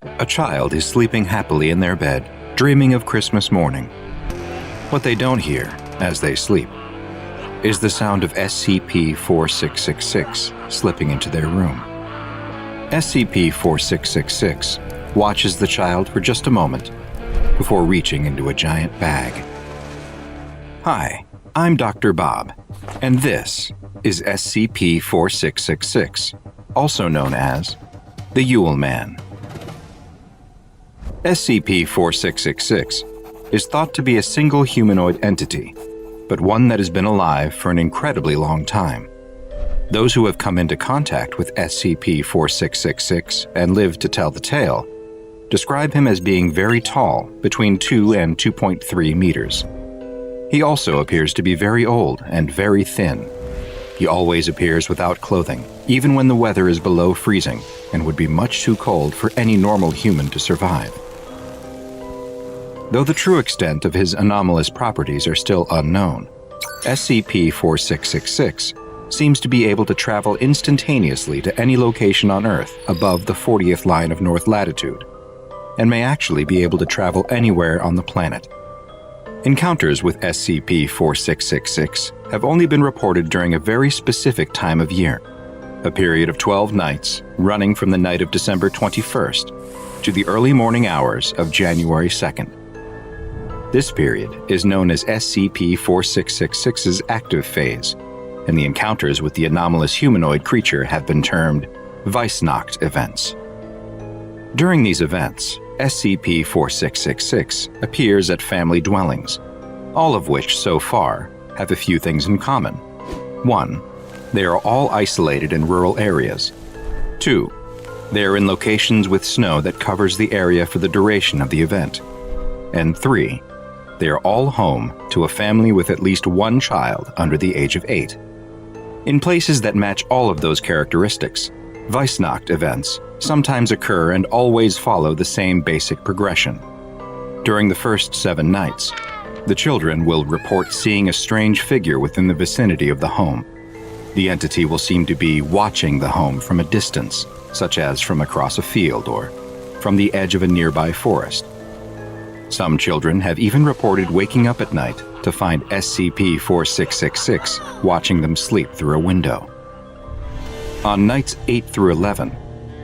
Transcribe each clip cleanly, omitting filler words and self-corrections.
A child is sleeping happily in their bed, dreaming of Christmas morning. What they don't hear, as they sleep, is the sound of SCP-4666 slipping into their room. SCP-4666 watches the child for just a moment before reaching into a giant bag. Hi, I'm Dr. Bob, and this is SCP-4666, also known as the Yule Man. SCP-4666 is thought to be a single humanoid entity, but one that has been alive for an incredibly long time. Those who have come into contact with SCP-4666 and lived to tell the tale describe him as being very tall, between 2 and 2.3 meters. He also appears to be very old and very thin. He always appears without clothing, even when the weather is below freezing and would be much too cold for any normal human to survive. Though the true extent of his anomalous properties are still unknown, SCP-4666 seems to be able to travel instantaneously to any location on Earth above the 40th line of north latitude, and may actually be able to travel anywhere on the planet. Encounters with SCP-4666 have only been reported during a very specific time of year, a period of 12 nights running from the night of December 21st to the early morning hours of January 2nd. This period is known as SCP-4666's active phase, and the encounters with the anomalous humanoid creature have been termed Weissnacht events. During these events, SCP-4666 appears at family dwellings, all of which, so far, have a few things in common. 1. They are all isolated in rural areas. 2. They are in locations with snow that covers the area for the duration of the event. And 3. They are all home to a family with at least one child under the age of 8. In places that match all of those characteristics, Weissnacht events sometimes occur and always follow the same basic progression. During the first 7 nights, the children will report seeing a strange figure within the vicinity of the home. The entity will seem to be watching the home from a distance, such as from across a field or from the edge of a nearby forest. Some children have even reported waking up at night to find SCP-4666 watching them sleep through a window. On nights 8 through 11,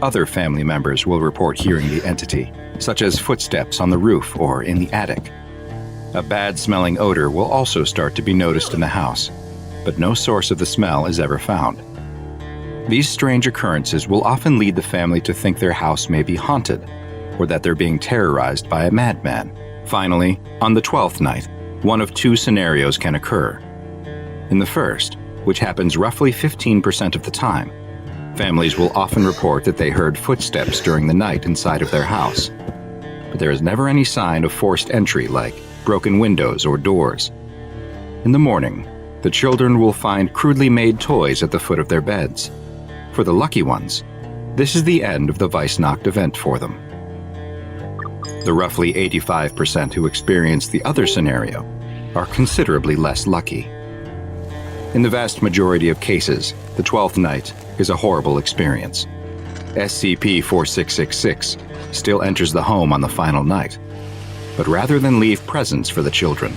other family members will report hearing the entity, such as footsteps on the roof or in the attic. A bad-smelling odor will also start to be noticed in the house, but no source of the smell is ever found. These strange occurrences will often lead the family to think their house may be haunted, or that they're being terrorized by a madman. Finally, on the 12th night, one of 2 scenarios can occur. In the first, which happens roughly 15% of the time, families will often report that they heard footsteps during the night inside of their house, but there is never any sign of forced entry like broken windows or doors. In the morning, the children will find crudely made toys at the foot of their beds. For the lucky ones, this is the end of the Weissnacht event for them. The roughly 85% who experience the other scenario are considerably less lucky. In the vast majority of cases, the 12th night is a horrible experience. SCP-4666 still enters the home on the final night, but rather than leave presents for the children,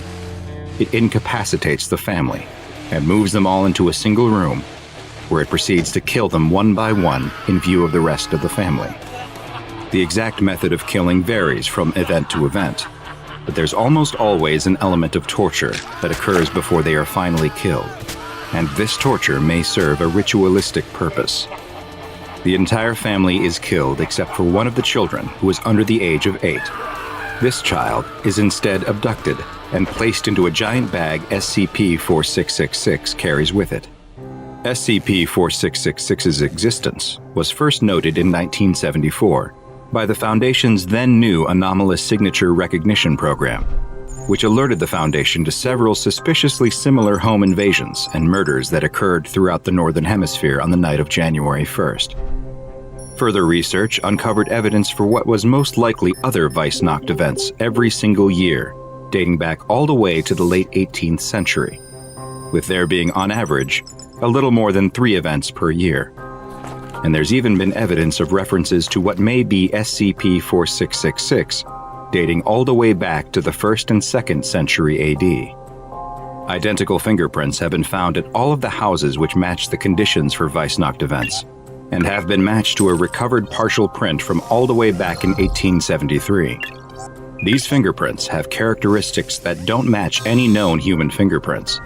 it incapacitates the family and moves them all into a single room, where it proceeds to kill them one by one in view of the rest of the family. The exact method of killing varies from event to event, but there's almost always an element of torture that occurs before they are finally killed, and this torture may serve a ritualistic purpose. The entire family is killed except for one of the children who is under the age of 8. This child is instead abducted and placed into a giant bag SCP-4666 carries with it. SCP-4666's existence was first noted in 1974 by the Foundation's then-new Anomalous Signature Recognition Program, which alerted the Foundation to several suspiciously similar home invasions and murders that occurred throughout the Northern Hemisphere on the night of January 1st. Further research uncovered evidence for what was most likely other Weissnacht events every single year, dating back all the way to the late 18th century, with there being, on average, a little more than 3 events per year. and there's even been evidence of references to what may be SCP-4666, dating all the way back to the 1st and 2nd century AD. Identical fingerprints have been found at all of the houses which match the conditions for Weissnacht events, and have been matched to a recovered partial print from all the way back in 1873. These fingerprints have characteristics that don't match any known human fingerprints,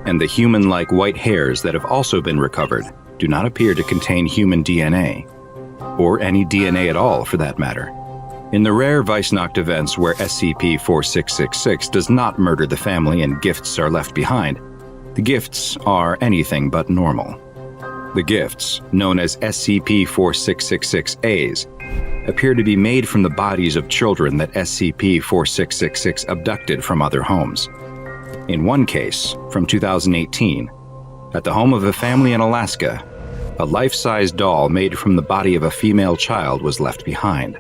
and the human-like white hairs that have also been recovered do not appear to contain human DNA, or any DNA at all for that matter. In the rare Weissnacht events where SCP-4666 does not murder the family and gifts are left behind, the gifts are anything but normal. The gifts, known as SCP-4666As, appear to be made from the bodies of children that SCP-4666 abducted from other homes. In one case, from 2018, at the home of a family in Alaska, a life-size doll made from the body of a female child was left behind.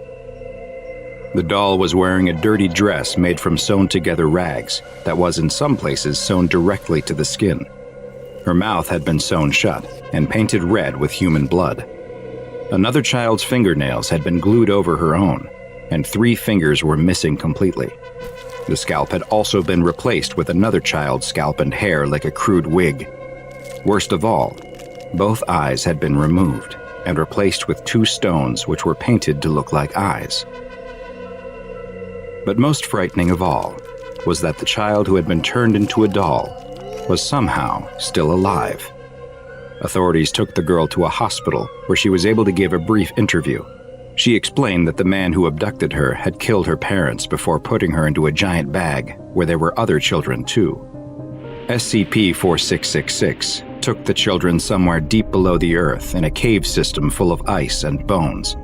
The doll was wearing a dirty dress made from sewn-together rags that was in some places sewn directly to the skin. Her mouth had been sewn shut and painted red with human blood. Another child's fingernails had been glued over her own, and 3 fingers were missing completely. The scalp had also been replaced with another child's scalp and hair like a crude wig. Worst of all, both eyes had been removed and replaced with 2 stones which were painted to look like eyes. But most frightening of all was that the child who had been turned into a doll was somehow still alive. Authorities took the girl to a hospital where she was able to give a brief interview. She explained that the man who abducted her had killed her parents before putting her into a giant bag where there were other children too. SCP-4666 took the children somewhere deep below the earth in a cave system full of ice and bones.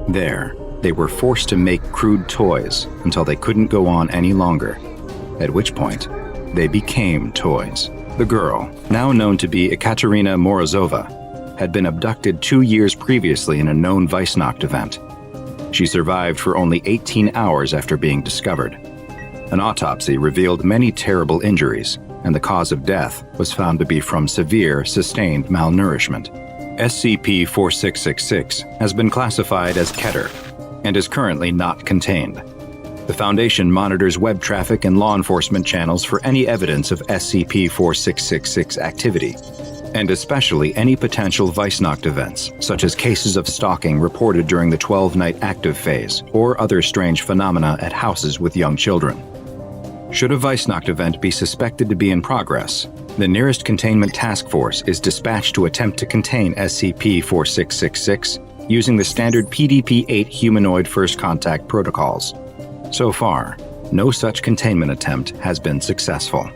There, they were forced to make crude toys until they couldn't go on any longer, at which point they became toys. The girl, now known to be Ekaterina Morozova, had been abducted 2 years previously in a known Weissnacht event. She survived for only 18 hours after being discovered. An autopsy revealed many terrible injuries, and the cause of death was found to be from severe, sustained malnourishment. SCP-4666 has been classified as Keter and is currently not contained. The Foundation monitors web traffic and law enforcement channels for any evidence of SCP-4666 activity, and especially any potential Weissnacht events, such as cases of stalking reported during the 12-night active phase or other strange phenomena at houses with young children. Should a Weissnacht event be suspected to be in progress, the nearest containment task force is dispatched to attempt to contain SCP-4666 using the standard PDP-8 humanoid first contact protocols. So far, no such containment attempt has been successful.